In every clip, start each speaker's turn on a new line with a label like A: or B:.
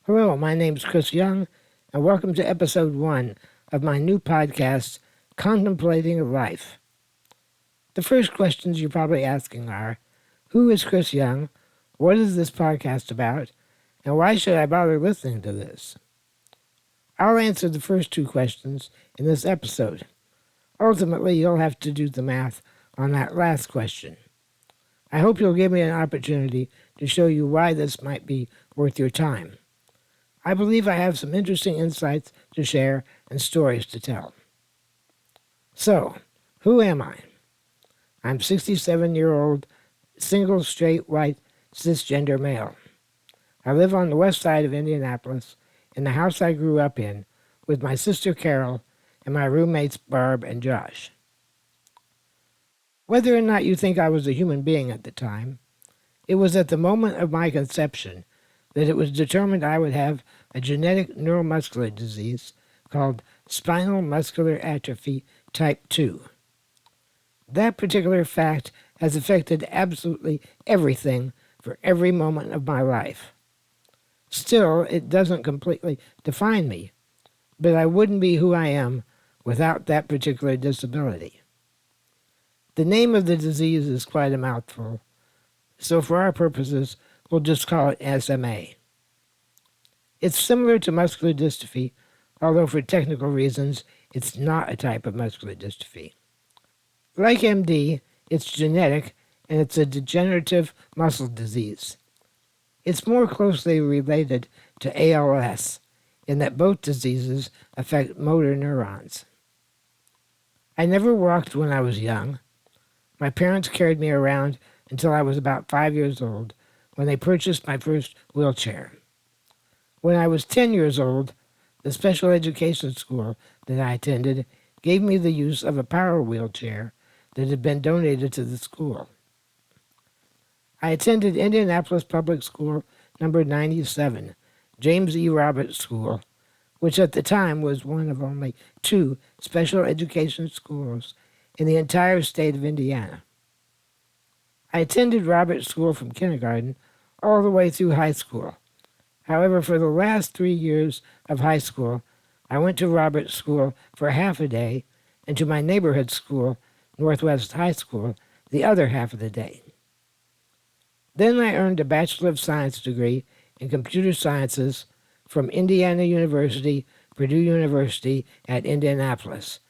A: Hello, my name is Chris Young, and welcome to episode 1 of my new podcast, Contemplating Life. The first questions you're probably asking are, who is Chris Young? What is this podcast about? And why should I bother listening to this? I'll answer the first two questions in this episode. Ultimately, you'll have to do the math on that last question. I hope you'll give me an opportunity to show you why this might be worth your time. I believe I have some interesting insights to share and stories to tell. So, who am I? I'm 67-year-old, single, straight, white, cisgender male. I live on the west side of Indianapolis, in the house I grew up in, with my sister Carol and my roommates Barb and Josh. Whether or not you think I was a human being at the time, it was at the moment of my conception that it was determined I would have a genetic neuromuscular disease called spinal muscular atrophy type 2. That particular fact has affected absolutely everything for every moment of my life. Still, it doesn't completely define me, but I wouldn't be who I am without that particular disability. The name of the disease is quite a mouthful, so for our purposes, we'll just call it SMA. It's similar to muscular dystrophy, although for technical reasons, it's not a type of muscular dystrophy. Like MD, it's genetic, and it's a degenerative muscle disease. It's more closely related to ALS, in that both diseases affect motor neurons. I never walked when I was young. My parents carried me around until I was about 5 years old, when they purchased my first wheelchair. When I was 10 years old, the special education school that I attended gave me the use of a power wheelchair that had been donated to the school. I attended Indianapolis Public School number 97, James E. Roberts School, which at the time was one of only 2 special education schools in the entire state of Indiana. I attended Roberts School from kindergarten all the way through high school. However, for the last 3 years of high school, I went to Roberts School for half a day and to my neighborhood school, Northwest High School, the other half of the day. Then I earned a Bachelor of Science degree in Computer Sciences from Indiana University, Purdue University at Indianapolis,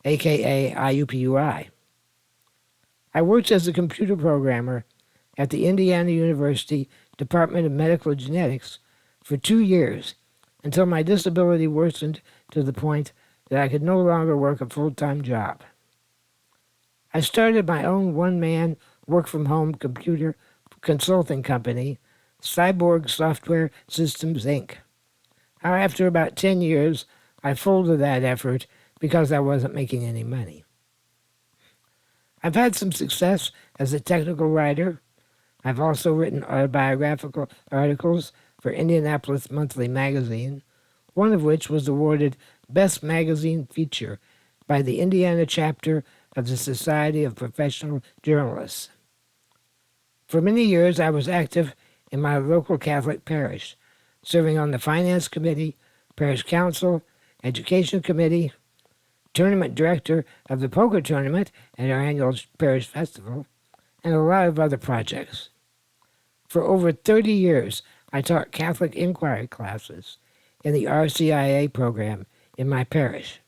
A: a.k.a. IUPUI. I worked as a computer programmer at the Indiana University Department of Medical Genetics for 2 years until my disability worsened to the point that I could no longer work a full-time job. I started my own one-man work-from-home computer consulting company, Cyborg Software Systems, Inc. After about 10 years, I folded that effort because I wasn't making any money. I've had some success as a technical writer. I've also written autobiographical articles for Indianapolis Monthly Magazine, one of which was awarded Best Magazine Feature by the Indiana chapter of the Society of Professional Journalists. For many years, I was active in my local Catholic parish, serving on the Finance Committee, Parish Council, Education Committee, Tournament Director of the Poker Tournament at our annual Parish Festival, and a lot of other projects. For over 30 years, I taught Catholic inquiry classes in the RCIA program in my parish.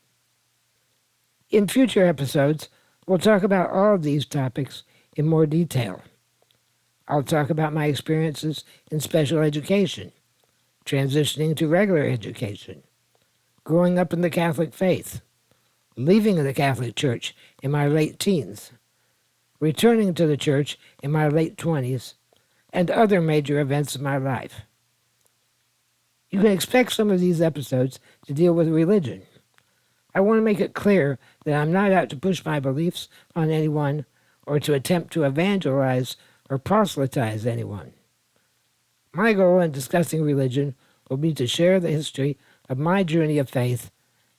A: In future episodes, we'll talk about all of these topics in more detail. I'll talk about my experiences in special education, transitioning to regular education, growing up in the Catholic faith, leaving the Catholic Church in my late teens, returning to the Church in my late 20s, and other major events in my life. You can expect some of these episodes to deal with religion. I want to make it clear that I'm not out to push my beliefs on anyone or to attempt to evangelize or proselytize anyone. My goal in discussing religion will be to share the history of my journey of faith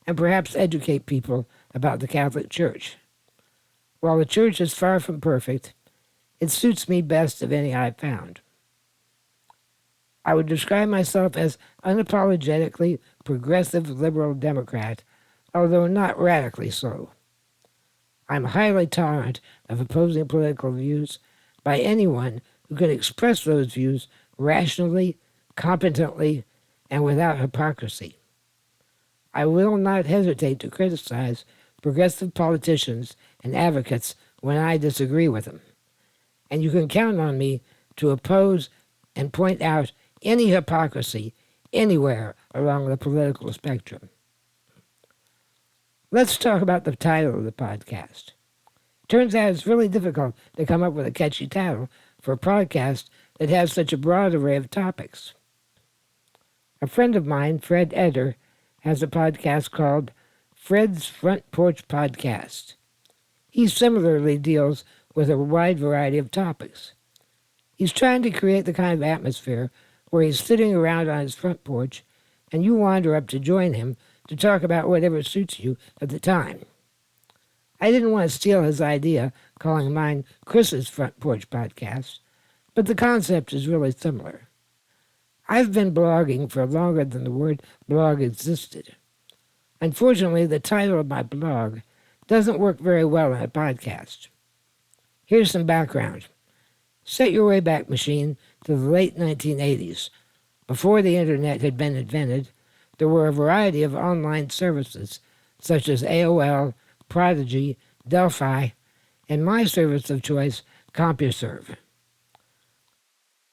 A: and perhaps educate people about the Catholic Church. While the Church is far from perfect, it suits me best of any I've found. I would describe myself as unapologetically progressive liberal Democrat, although not radically so. I'm highly tolerant of opposing political views by anyone who can express those views rationally, competently, and without hypocrisy. I will not hesitate to criticize progressive politicians and advocates when I disagree with them, and you can count on me to oppose and point out any hypocrisy anywhere along the political spectrum. Let's talk about the title of the podcast. Turns out it's really difficult to come up with a catchy title for a podcast that has such a broad array of topics. A friend of mine, Fred Eder, has a podcast called Fred's Front Porch Podcast. He similarly deals with a wide variety of topics. He's trying to create the kind of atmosphere where he's sitting around on his front porch and you wander up to join him to talk about whatever suits you at the time. I didn't want to steal his idea, calling mine Chris's Front Porch Podcast, but the concept is really similar. I've been blogging for longer than the word blog existed. Unfortunately, the title of my blog doesn't work very well in a podcast. Here's some background. Set your Wayback Machine to the late 1980s. Before the internet had been invented, there were a variety of online services such as AOL, Prodigy, Delphi, and my service of choice, CompuServe.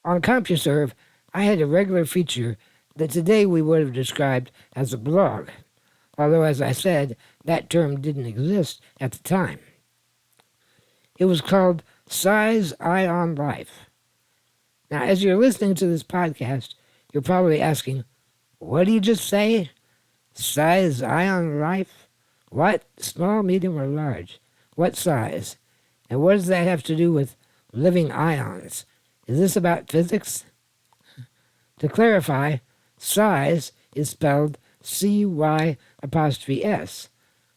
A: On CompuServe, I had a regular feature that today we would have described as a blog, although, as I said, that term didn't exist at the time. It was called Size Eye on Life. Now, as you're listening to this podcast, you're probably asking, what did you just say? Size Eye on Life? What? Small, medium, or large? What size? And what does that have to do with living ions? Is this about physics? To clarify, size is spelled CY''S,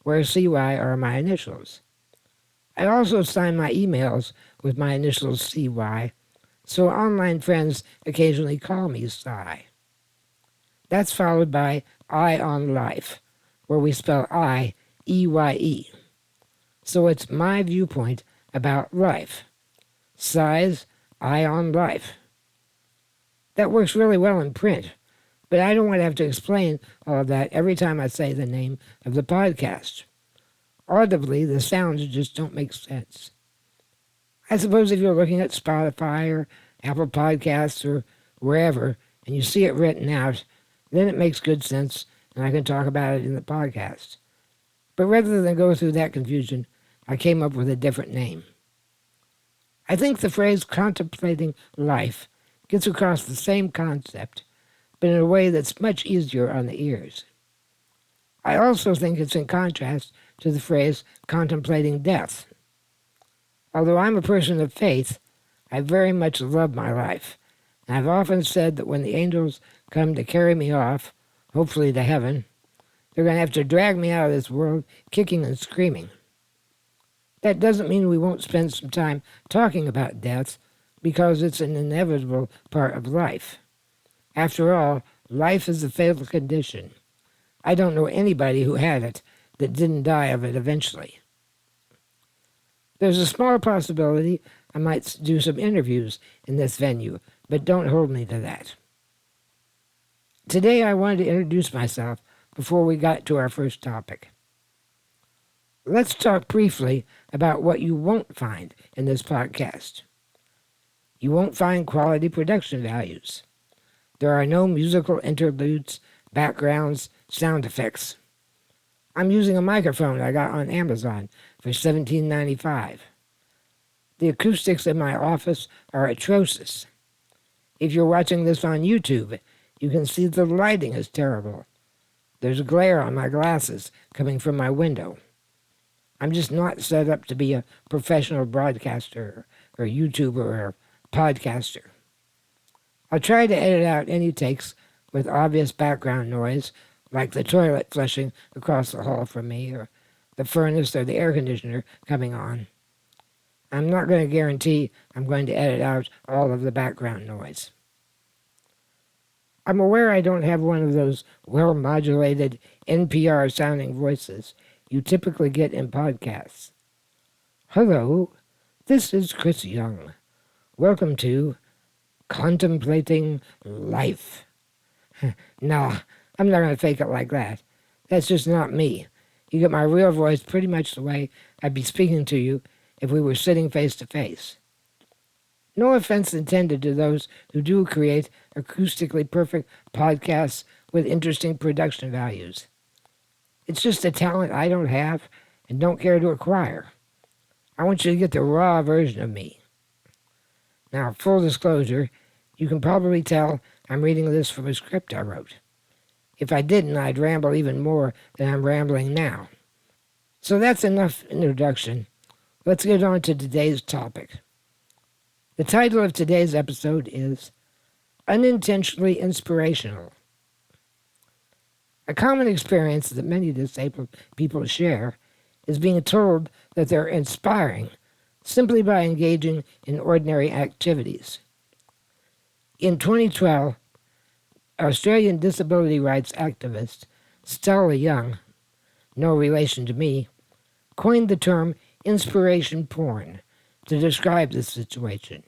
A: where CY are my initials. I also sign my emails with my initials CY, so online friends occasionally call me Cy. That's followed by Eye on Life, where we spell I, EYE. So it's my viewpoint about life. Size, Eye on Life. That works really well in print, but I don't want to have to explain all of that every time I say the name of the podcast. Audibly, the sounds just don't make sense. I suppose if you're looking at Spotify or Apple Podcasts or wherever, and you see it written out, then it makes good sense, and I can talk about it in the podcast. But rather than go through that confusion, I came up with a different name. I think the phrase contemplating life gets across the same concept, but in a way that's much easier on the ears. I also think it's in contrast to the phrase contemplating death. Although I'm a person of faith, I very much love my life, and I've often said that when the angels come to carry me off, hopefully to heaven, they're going to have to drag me out of this world kicking and screaming. That doesn't mean we won't spend some time talking about death, because it's an inevitable part of life. After all, life is a fatal condition. I don't know anybody who had it that didn't die of it eventually. There's a small possibility I might do some interviews in this venue, but don't hold me to that. Today I wanted to introduce myself before we got to our first topic. Let's talk briefly about what you won't find in this podcast. You won't find quality production values. There are no musical interludes, backgrounds, sound effects. I'm using a microphone I got on Amazon for $17.95. The acoustics in my office are atrocious. If you're watching this on YouTube, you can see the lighting is terrible. There's glare on my glasses coming from my window. I'm just not set up to be a professional broadcaster or YouTuber or podcaster. I'll try to edit out any takes with obvious background noise, like the toilet flushing across the hall from me, or the furnace or the air conditioner coming on. I'm not going to guarantee I'm going to edit out all of the background noise. I'm aware I don't have one of those well-modulated NPR-sounding voices you typically get in podcasts. Hello, this is Chris Young. Welcome to Contemplating Life. Nah, I'm not going to fake it like that. That's just not me. You get my real voice pretty much the way I'd be speaking to you if we were sitting face to face. No offense intended to those who do create acoustically perfect podcasts with interesting production values. It's just a talent I don't have and don't care to acquire. I want you to get the raw version of me. Now, full disclosure, you can probably tell I'm reading this from a script I wrote. If I didn't, I'd ramble even more than I'm rambling now. So that's enough introduction. Let's get on to today's topic. The title of today's episode is Unintentionally Inspirational. A common experience that many disabled people share is being told that they're inspiring simply by engaging in ordinary activities. In 2012, Australian disability rights activist Stella Young, no relation to me, coined the term inspiration porn to describe this situation.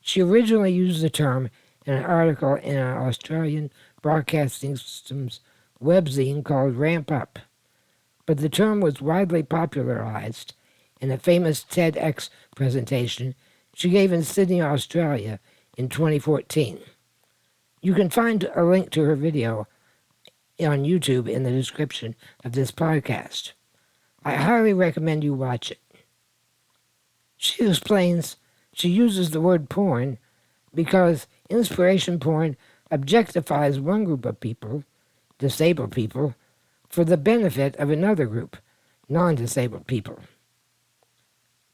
A: She originally used the term in an article in an Australian Broadcasting System's webzine called Ramp Up, but the term was widely popularized in a famous TEDx presentation she gave in Sydney, Australia in 2014. You can find a link to her video on YouTube in the description of this podcast. I highly recommend you watch it. She explains she uses the word porn because inspiration porn objectifies one group of people, disabled people, for the benefit of another group, non-disabled people.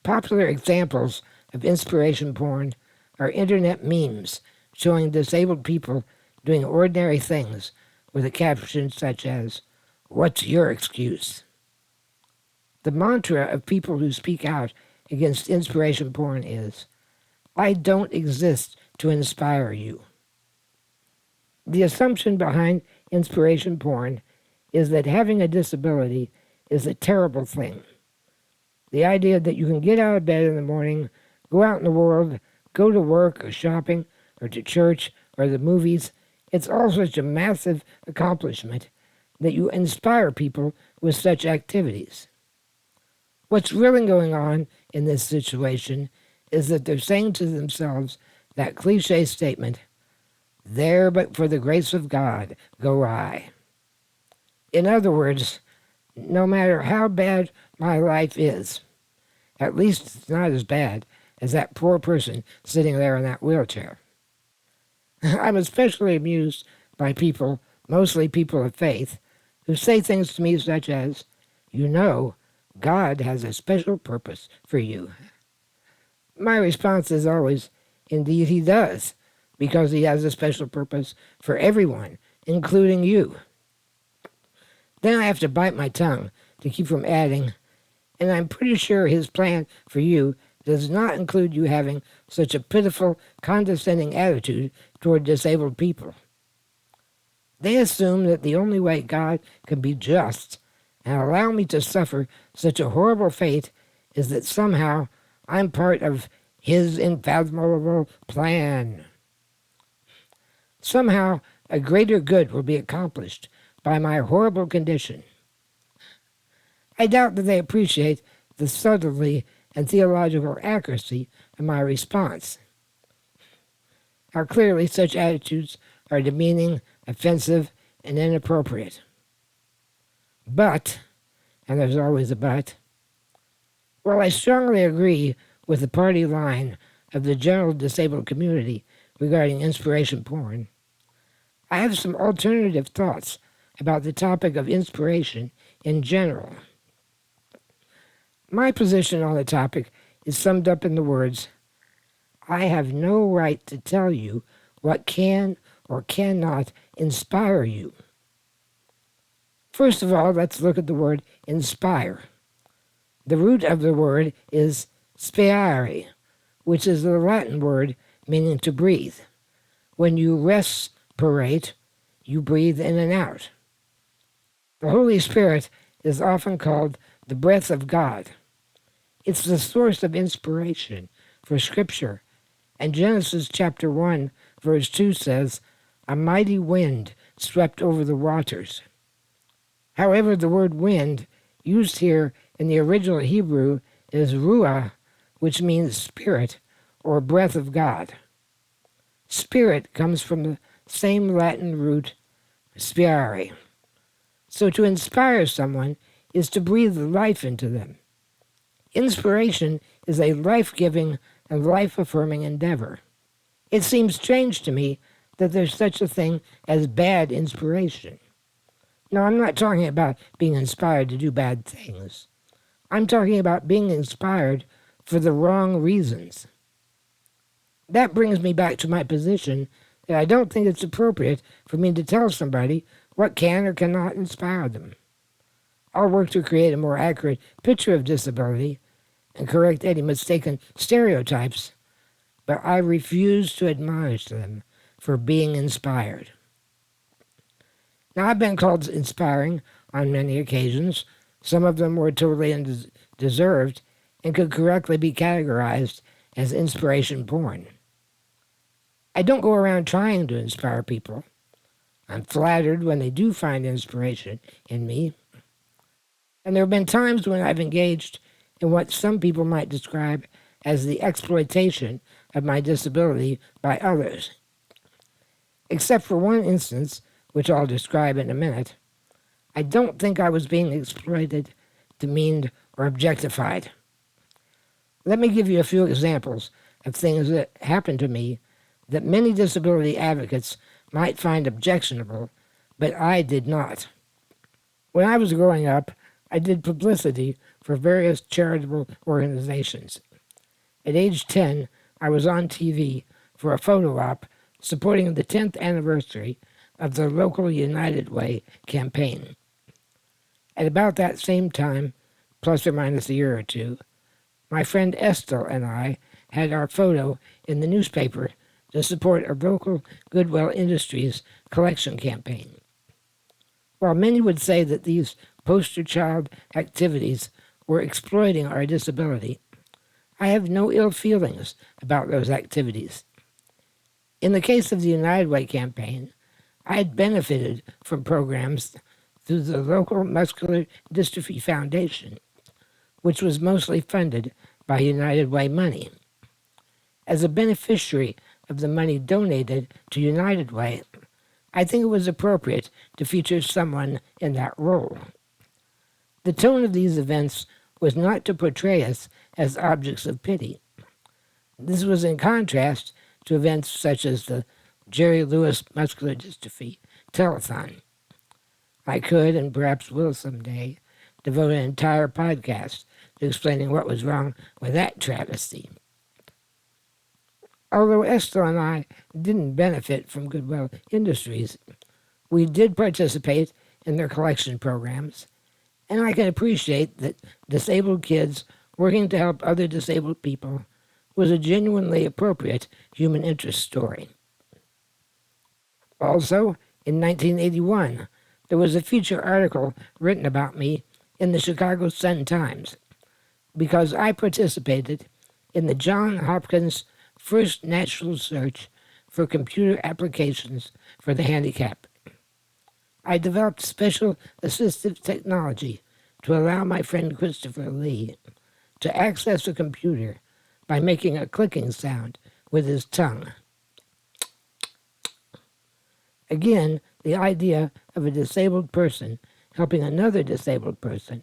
A: Popular examples of inspiration porn are internet memes showing disabled people doing ordinary things with a caption such as, "What's your excuse?" The mantra of people who speak out against inspiration porn is, "I don't exist to inspire you." The assumption behind inspiration porn is that having a disability is a terrible thing. The idea that you can get out of bed in the morning, go out in the world, go to work or shopping or to church or the movies, it's all such a massive accomplishment that you inspire people with such activities. What's really going on in this situation is that they're saying to themselves that cliche statement, "There but for the grace of God go I." In other words, no matter how bad my life is, at least it's not as bad as that poor person sitting there in that wheelchair. I'm especially amused by people, mostly people of faith, who say things to me such as, "You know, God has a special purpose for you." My response is always, "Indeed he does, because he has a special purpose for everyone, including you." Then I have to bite my tongue to keep from adding, "And I'm pretty sure his plan for you does not include you having such a pitiful, condescending attitude toward disabled people." They assume that the only way God can be just and allow me to suffer such a horrible fate is that somehow I'm part of his unfathomable plan. Somehow a greater good will be accomplished by my horrible condition. I doubt that they appreciate the subtlety and theological accuracy of my response. How clearly such attitudes are demeaning, offensive, and inappropriate. But, and there's always a but, while I strongly agree with the party line of the general disabled community regarding inspiration porn, I have some alternative thoughts about the topic of inspiration in general. My position on the topic is summed up in the words, "I have no right to tell you what can or cannot inspire you." First of all, let's look at the word inspire. The root of the word is spiare, which is the Latin word meaning to breathe. When you res inspirate, you breathe in and out. The Holy Spirit is often called the breath of God. It's the source of inspiration for Scripture. And Genesis chapter 1, verse 2 says, "A mighty wind swept over the waters." However, the word wind, used here in the original Hebrew, is ruah, which means spirit or breath of God. Spirit comes from the same Latin root, spirare. So to inspire someone is to breathe life into them. Inspiration is a life-giving and life-affirming endeavor. It seems strange to me that there's such a thing as bad inspiration. Now, I'm not talking about being inspired to do bad things. I'm talking about being inspired for the wrong reasons. That brings me back to my position that I don't think it's appropriate for me to tell somebody what can or cannot inspire them. I'll work to create a more accurate picture of disability and correct any mistaken stereotypes, but I refuse to admonish them for being inspired. Now, I've been called inspiring on many occasions. Some of them were totally undeserved and could correctly be categorized as inspiration porn. I don't go around trying to inspire people. I'm flattered when they do find inspiration in me. And there have been times when I've engaged in what some people might describe as the exploitation of my disability by others. Except for one instance, which I'll describe in a minute, I don't think I was being exploited, demeaned, or objectified. Let me give you a few examples of things that happened to me that many disability advocates might find objectionable, but I did not. When I was growing up, I did publicity for various charitable organizations. At age 10, I was on TV for a photo op supporting the 10th anniversary of the local United Way campaign. At about that same time, plus or minus a year or two, my friend Estelle and I had our photo in the newspaper to support a local Goodwill Industries collection campaign. While many would say that these poster child activities were exploiting our disability, I have no ill feelings about those activities. In the case of the United Way campaign, I had benefited from programs through the local Muscular Dystrophy Foundation, which was mostly funded by United Way money. As a beneficiary of the money donated to United Way, I think it was appropriate to feature someone in that role. The tone of these events was not to portray us as objects of pity. This was in contrast to events such as the Jerry Lewis Muscular Dystrophy Telethon. I could, and perhaps will someday, devote an entire podcast to explaining what was wrong with that travesty. Although Estelle and I didn't benefit from Goodwill Industries, we did participate in their collection programs, and I can appreciate that disabled kids working to help other disabled people was a genuinely appropriate human interest story. Also, in 1981, there was a feature article written about me in the Chicago Sun-Times because I participated in the Johns Hopkins first national search for computer applications for the handicapped. I developed special assistive technology to allow my friend Christopher Lee to access a computer by making a clicking sound with his tongue. Again, the idea of a disabled person helping another disabled person,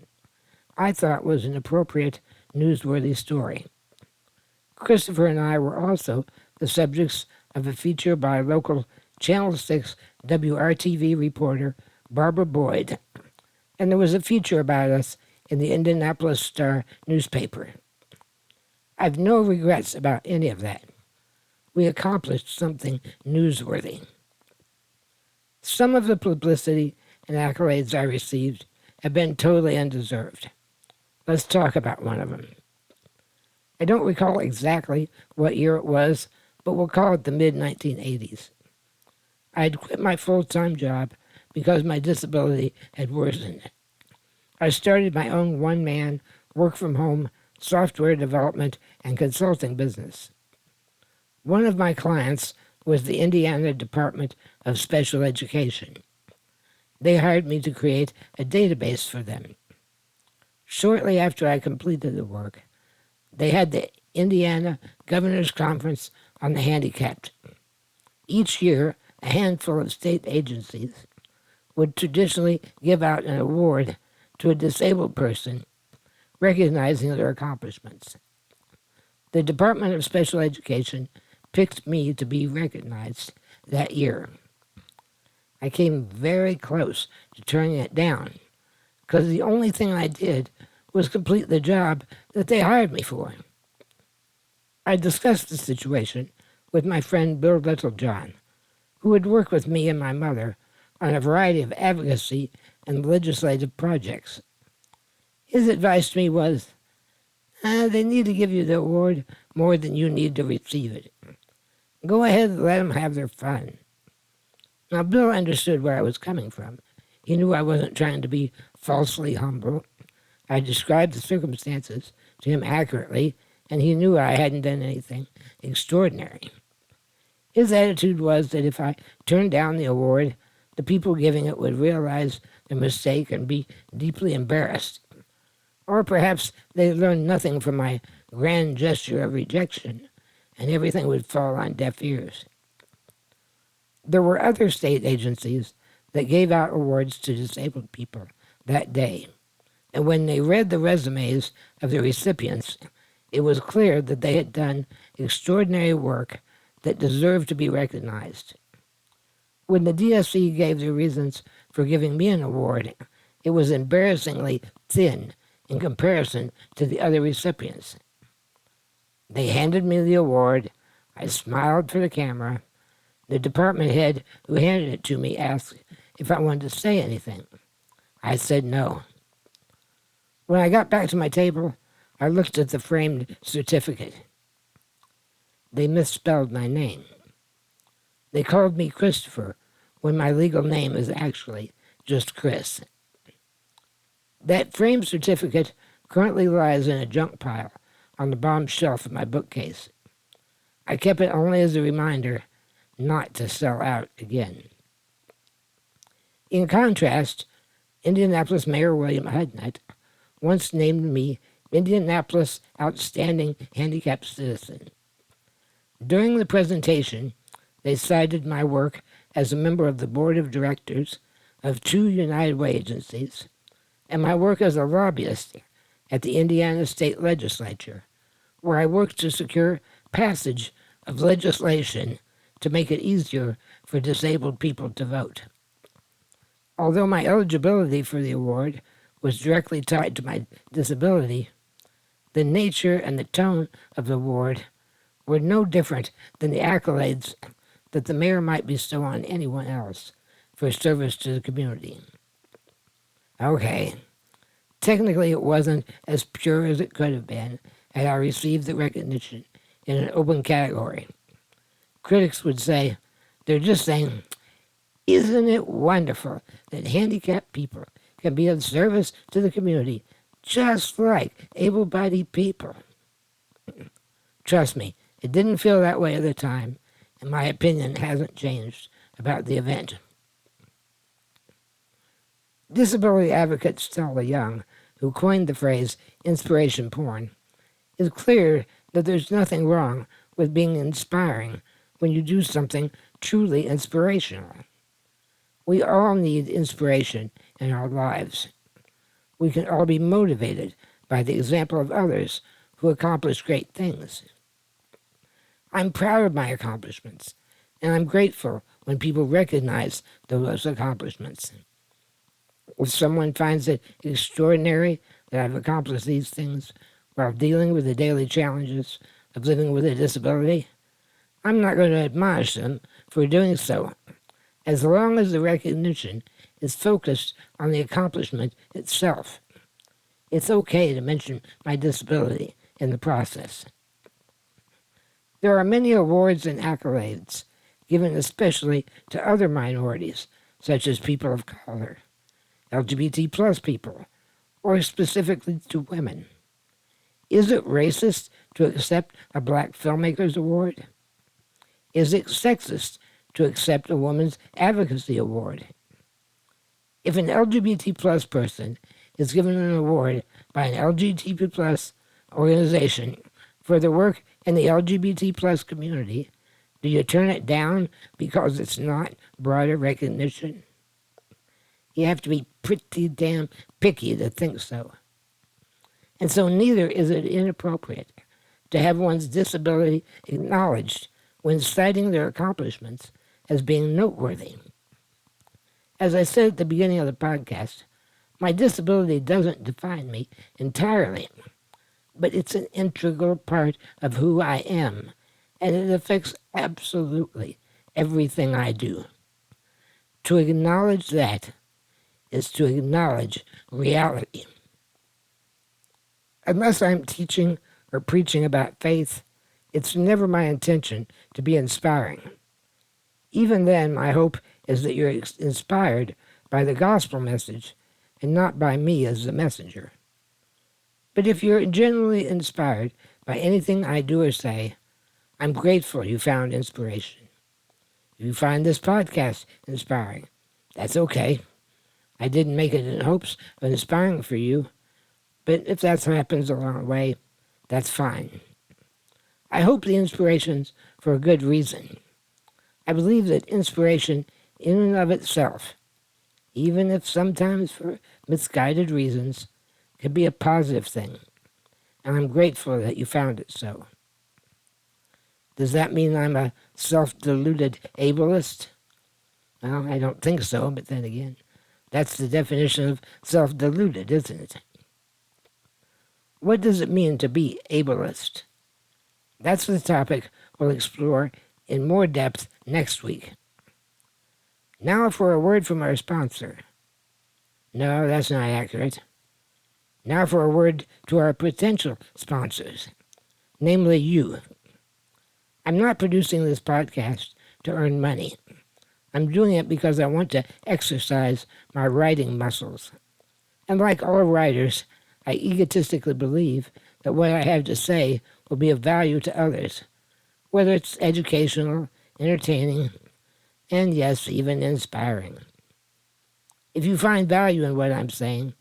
A: I thought was an appropriate, newsworthy story. Christopher and I were also the subjects of a feature by local Channel 6 WRTV reporter Barbara Boyd, and there was a feature about us in the Indianapolis Star newspaper. I've no regrets about any of that. We accomplished something newsworthy. Some of the publicity and accolades I received have been totally undeserved. Let's talk about one of them. I don't recall exactly what year it was, but we'll call it the mid-1980s. I had quit my full-time job because my disability had worsened. I started my own one-man, work-from-home software development and consulting business. One of my clients was the Indiana Department of Special Education. They hired me to create a database for them. Shortly after I completed the work, they had the Indiana Governor's Conference on the Handicapped. Each year, a handful of state agencies would traditionally give out an award to a disabled person recognizing their accomplishments. The Department of Special Education picked me to be recognized that year. I came very close to turning it down because the only thing I did was complete the job that they hired me for. I discussed the situation with my friend Bill Littlejohn, who had worked with me and my mother on a variety of advocacy and legislative projects. His advice to me was, they need to give you the award more than you need to receive it. Go ahead and let them have their fun. Now, Bill understood where I was coming from. He knew I wasn't trying to be falsely humble. I described the circumstances to him accurately, and he knew I hadn't done anything extraordinary. His attitude was that if I turned down the award, the people giving it would realize their mistake and be deeply embarrassed. Or perhaps they learned nothing from my grand gesture of rejection, and everything would fall on deaf ears. There were other state agencies that gave out awards to disabled people that day, and when they read the resumes of the recipients, it was clear that they had done extraordinary work that deserved to be recognized. When the DSC gave their reasons for giving me an award, it was embarrassingly thin in comparison to the other recipients. They handed me the award. I smiled for the camera. The department head who handed it to me asked if I wanted to say anything. I said no. When I got back to my table, I looked at the framed certificate. They misspelled my name. They called me Christopher when my legal name is actually just Chris. That framed certificate currently lies in a junk pile on the bottom shelf of my bookcase. I kept it only as a reminder not to sell out again. In contrast, Indianapolis Mayor William Hudnut once named me Indianapolis Outstanding Handicapped Citizen. During the presentation, they cited my work as a member of the board of directors of 2 United Way agencies and my work as a lobbyist at the Indiana State Legislature, where I worked to secure passage of legislation to make it easier for disabled people to vote. Although my eligibility for the award was directly tied to my disability, the nature and the tone of the award were no different than the accolades that the mayor might bestow on anyone else for service to the community. Okay, technically it wasn't as pure as it could have been had I received the recognition in an open category. Critics would say, they're just saying, isn't it wonderful that handicapped people can be of service to the community just like able-bodied people? Trust me, it didn't feel that way at the time, and my opinion hasn't changed about the event. Disability advocate Stella Young, who coined the phrase inspiration porn, is clear that there's nothing wrong with being inspiring when you do something truly inspirational. We all need inspiration in our lives. We can all be motivated by the example of others who accomplish great things. I'm proud of my accomplishments, and I'm grateful when people recognize those accomplishments. If someone finds it extraordinary that I've accomplished these things while dealing with the daily challenges of living with a disability, I'm not going to admonish them for doing so, as long as the recognition is focused on the accomplishment itself. It's okay to mention my disability in the process. There are many awards and accolades given especially to other minorities, such as people of color, LGBT plus people, or specifically to women? Is it racist to accept a Black Filmmakers Award? Is it sexist to accept a Women's Advocacy Award? If an LGBT plus person is given an award by an LGBT plus organization for their work in the LGBT plus community, do you turn it down because it's not broader recognition? You have to be pretty damn picky to think so. And so neither is it inappropriate to have one's disability acknowledged when citing their accomplishments as being noteworthy. As I said at the beginning of the podcast, my disability doesn't define me entirely, but it's an integral part of who I am, and it affects absolutely everything I do. To acknowledge that is to acknowledge reality. Unless I'm teaching or preaching about faith, it's never my intention to be inspiring. Even then, my hope is that you're inspired by the gospel message and not by me as the messenger. But if you're genuinely inspired by anything I do or say, I'm grateful you found inspiration. If you find this podcast inspiring, that's okay. I didn't make it in hopes of inspiring for you, but if that happens along the way, that's fine. I hope the inspiration's for a good reason. I believe that inspiration in and of itself, even if sometimes for misguided reasons, can be a positive thing, and I'm grateful that you found it so. Does that mean I'm a self-deluded ableist? Well, I don't think so, but then again, that's the definition of self-deluded, isn't it? What does it mean to be ableist? That's the topic we'll explore in more depth next week. Now for a word from our sponsor. No, that's not accurate. Now for a word to our potential sponsors, namely you. I'm not producing this podcast to earn money. I'm doing it because I want to exercise my writing muscles. And like all writers, I egotistically believe that what I have to say will be of value to others, whether it's educational, entertaining, and yes, even inspiring. If you find value in what I'm saying,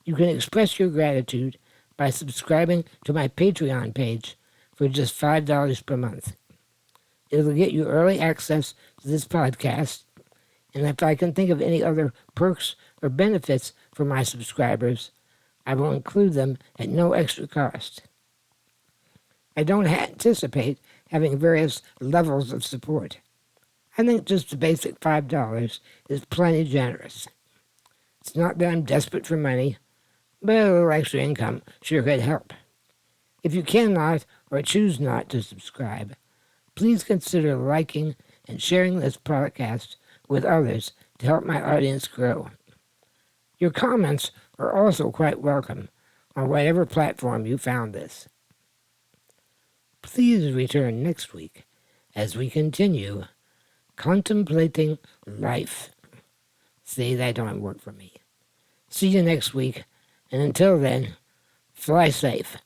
A: you can express your gratitude by subscribing to my Patreon page for just $5 per month. It'll get you early access to this podcast, and if I can think of any other perks or benefits for my subscribers, I will include them at no extra cost. I don't anticipate having various levels of support. I think just the basic $5 is plenty generous. It's not that I'm desperate for money, but a little extra income sure could help. If you cannot or choose not to subscribe, please consider liking and sharing this podcast with others to help my audience grow. Your comments are also quite welcome on whatever platform you found this. Please return next week as we continue Contemplating Life. See, that don't work for me. See you next week, and until then, fly safe.